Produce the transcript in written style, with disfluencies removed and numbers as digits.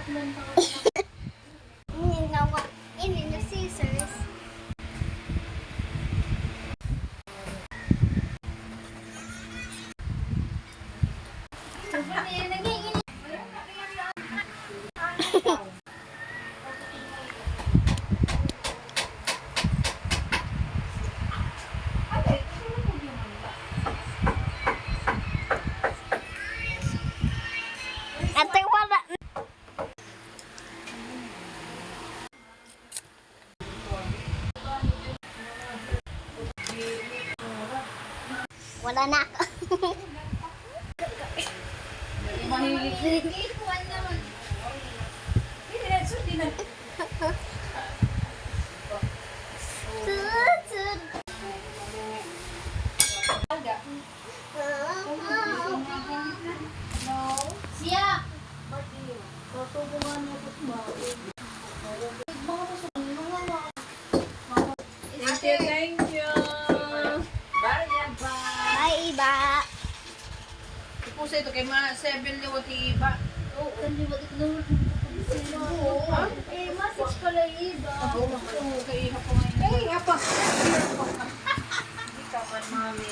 In the scissors. Ate, wala. Wala na ako. Mahilig. Sud. Siya. Thank you. Bye, iba. Pusa ito kay mga 7 liwat iba. Oo, kaliwat ito naman. Message pala iba. Oo, kay iha ko ngayon. Kay iha pa. Hindi ka man, mami.